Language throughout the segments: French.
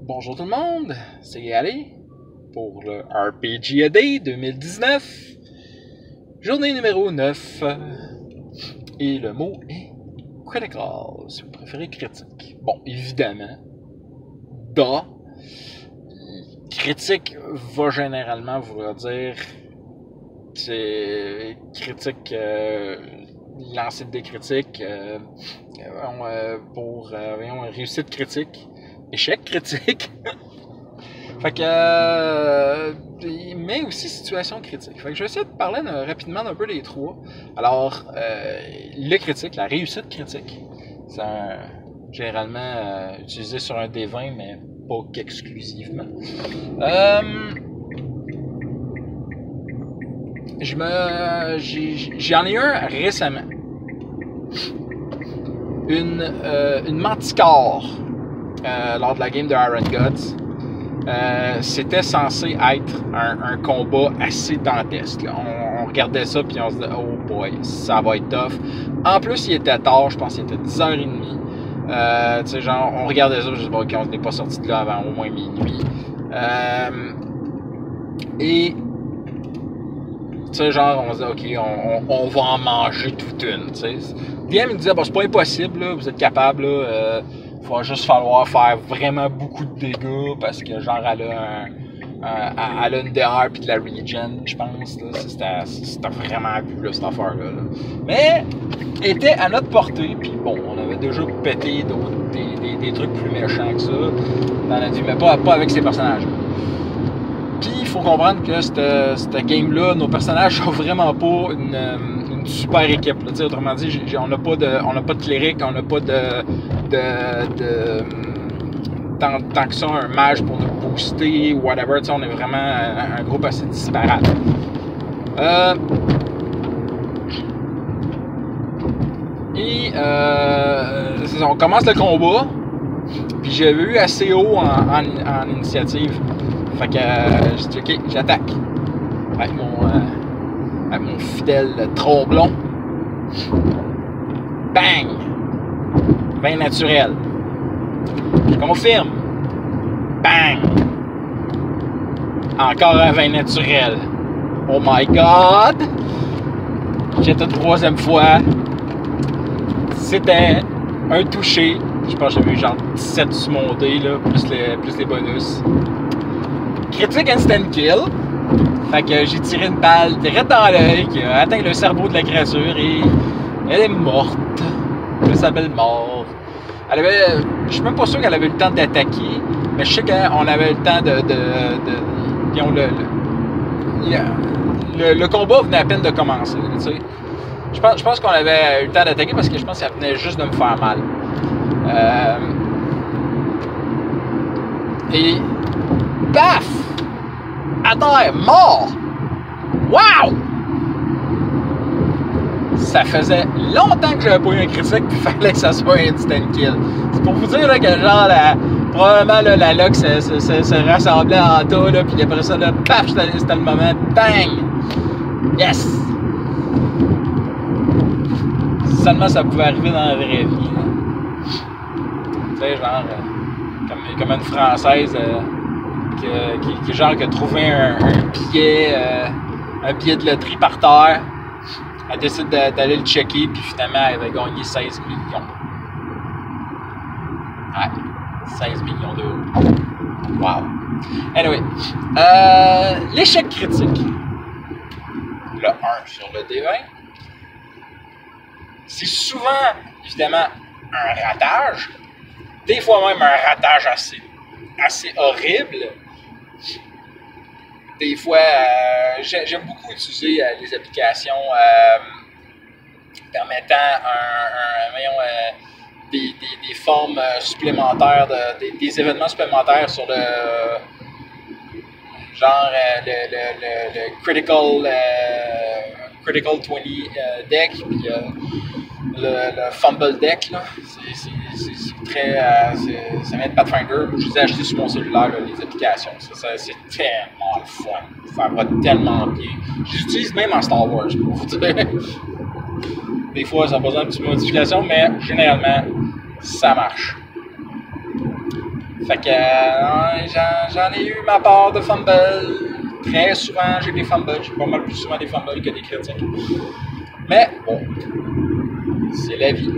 Bonjour tout le monde, c'est Galé pour le RPGAD 2019, journée numéro 9, et le mot est critical, si vous préférez critique. Bon, évidemment, critique va généralement vouloir dire c'est critique, lancer des critiques pour réussite critique. Échec critique. Fait que. Mais aussi situation critique. Fait que je vais essayer de parler rapidement d'un peu des trois. Alors, le critique, la réussite critique, c'est généralement utilisé sur un D20, mais pas qu'exclusivement. J'en ai un récemment. Une manticore. Lors de la game de Iron Gods, c'était censé être un combat assez dantesque. On regardait ça puis on se disait oh boy, ça va être tough. En plus, il était tard, je pense qu'il était 10h30. Tu sais, genre, on regardait ça, je dis bon, ok, on n'est pas sorti de là avant au moins minuit. Et tu sais, genre, on se disait ok, on va en manger toute une. Tu sais, DM me disait bon, c'est pas impossible, là, vous êtes capable, là. Il va juste falloir faire vraiment beaucoup de dégâts parce que genre elle a une DR puis de la regen, je pense. C'était vraiment cool là, cette affaire-là. Là. Mais était à notre portée, puis bon, on avait déjà pété des trucs plus méchants que ça dans la vie, mais pas avec ces personnages. Puis il faut comprendre que cette game-là, nos personnages sont vraiment pas une super équipe. Là. Autrement dit, on n'a pas de cléric, on n'a pas tant que ça, un mage pour nous booster, whatever. On est vraiment un groupe assez disparate. On commence le combat, puis j'avais eu assez haut en initiative. Fait que j'ai dit ok, j'attaque. Avec mon fidèle tromblon. Bang! Vin naturel. Je confirme. Bang! Encore un vin naturel. Oh my god! J'étais une troisième fois. C'était un touché. Je pense que j'avais eu genre 17 sur mon dé, là, plus les bonus. Critique instant kill. Fait que j'ai tiré une balle direct dans l'œil qui a atteint le cerveau de la créature et elle est morte. Elle s'appelle mort. Je suis même pas sûr qu'elle avait eu le temps d'attaquer, mais je sais qu'on avait eu le temps le combat venait à peine de commencer. Tu sais. Je pense qu'on avait eu le temps d'attaquer parce que je pense qu'elle venait juste de me faire mal. Et paf! À terre, mort! Wow! Ça faisait longtemps que j'avais pas eu un critique, puis il fallait que ça soit un instant kill. C'est pour vous dire là, que genre, probablement là, la luck se rassemblait en tas, là, puis après ça, là, paf, c'était le moment, bang! Yes! Seulement ça pouvait arriver dans la vraie vie. Tu sais, genre, comme une Française qui a trouvé un billet de loterie par terre. Elle décide d'aller le checker, puis finalement, elle va gagner 16 millions. Ouais, 16 millions d'euros. Wow. Anyway, l'échec critique. Le 1 sur le D20. C'est souvent, évidemment, un ratage. Des fois même un ratage assez horrible. Des fois, j'aime beaucoup utiliser les applications permettant des formes supplémentaires, des événements supplémentaires sur le genre le Critical 20 deck, puis le Fumble deck. Là. C'est très. Ça vient de Pathfinder. Je les ai achetés sur mon cellulaire, là, les applications. C'est tellement le fun. Ça va tellement bien. Je les utilise même en Star Wars, pour vous dire. Des fois, ça a besoin de petites modifications, mais généralement, ça marche. Fait que j'en ai eu ma part de fumble. Très souvent, j'ai des fumbles. J'ai pas mal plus souvent des fumbles que des critiques. Mais bon, c'est la vie.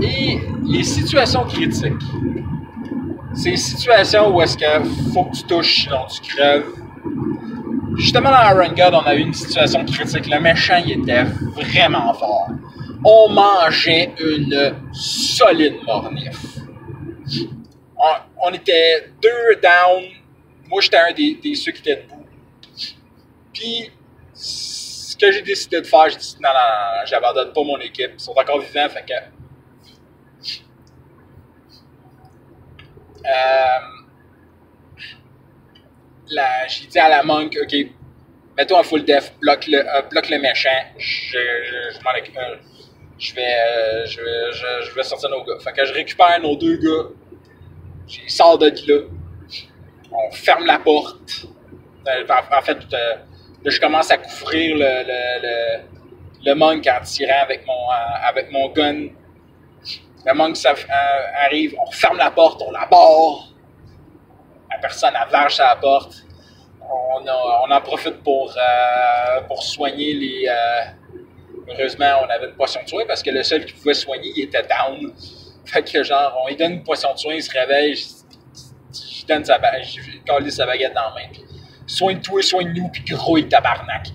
Et les situations critiques. C'est les situations où est-ce qu'il faut que tu touches, sinon tu crèves. Justement, dans Iron God, on a eu une situation critique. Le méchant, il était vraiment fort. On mangeait une solide mornif. On était 2 down. Moi, j'étais un des ceux qui étaient debout. Puis, ce que j'ai décidé de faire, j'ai dit non, j'abandonne pas mon équipe. Ils sont encore vivants, fait que... j'ai dit à la monk, ok, mets-toi en full def, bloque le méchant, je m'en occupe. Je vais sortir nos gars. Fait que je récupère nos 2 gars, je les sors de là, on ferme la porte. En fait, là, je commence à couvrir le monk en tirant avec mon gun. Le monk arrive, on ferme la porte, on la barre. La personne avance à la porte. On en profite pour soigner les... heureusement, on avait une potion de soin parce que le seul qui pouvait soigner, il était down. Fait que genre, on lui donne une potion de soin, il se réveille, je donne sa baguette dans la main. Puis, soigne-toi, soigne-nous, puis grouille tabarnak.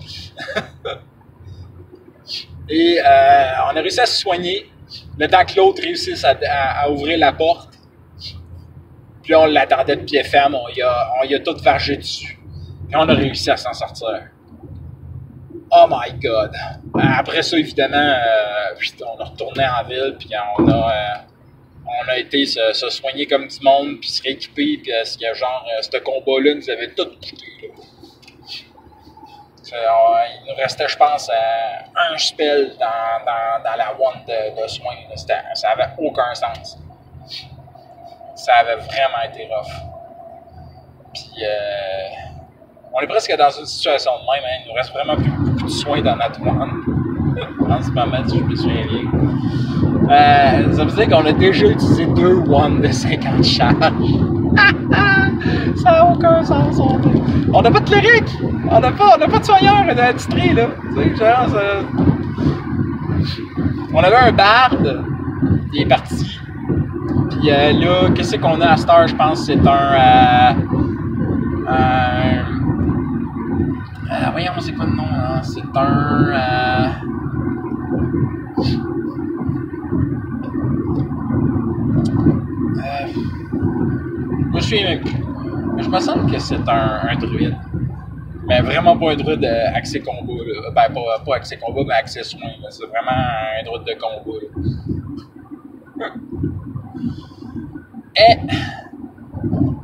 Et on a réussi à se soigner, le temps que l'autre réussisse à ouvrir la porte. Puis là, on l'attendait de pied ferme, on y a tout vargé dessus. Et on a réussi à s'en sortir. Oh my God! Après ça, évidemment, on a retourné en ville, puis on a été se soigner comme du monde, puis se rééquiper, puis ce combat-là nous avait tout coûté. Il nous restait, je pense, un spell dans la one de soins. Ça avait aucun sens. Ça avait vraiment été rough. Puis, on est presque dans une situation de même. Hein. Il nous reste vraiment plus beaucoup de soins dans notre one. En ce moment, si je me souviens bien. Ça veut dire qu'on a déjà utilisé 2 one de 50 charges. Ça n'a aucun sens. On n'a pas de cléric. On n'a pas de soigneur d'industrie, là. Tu sais, genre, on avait un barde. Il est parti. Puis là, qu'est-ce qu'on a à cette heure? Je pense que c'est voyons, c'est quoi le nom? Hein? C'est je me souviens même plus. Mais je me semble que c'est un druide. Mais vraiment pas un druide axé combat. Là. Ben, pas axé combat, mais axé soin. Là. C'est vraiment un druide de combat. Là. Et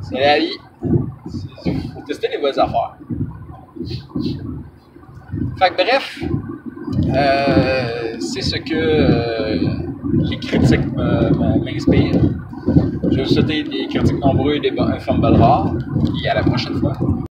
c'est la vie. Il faut tester les bonnes affaires. Fait que bref, c'est ce que les critiques m'inspirent. Je vais vous souhaiter des critiques nombreux et des fumbles rares. Et à la prochaine fois.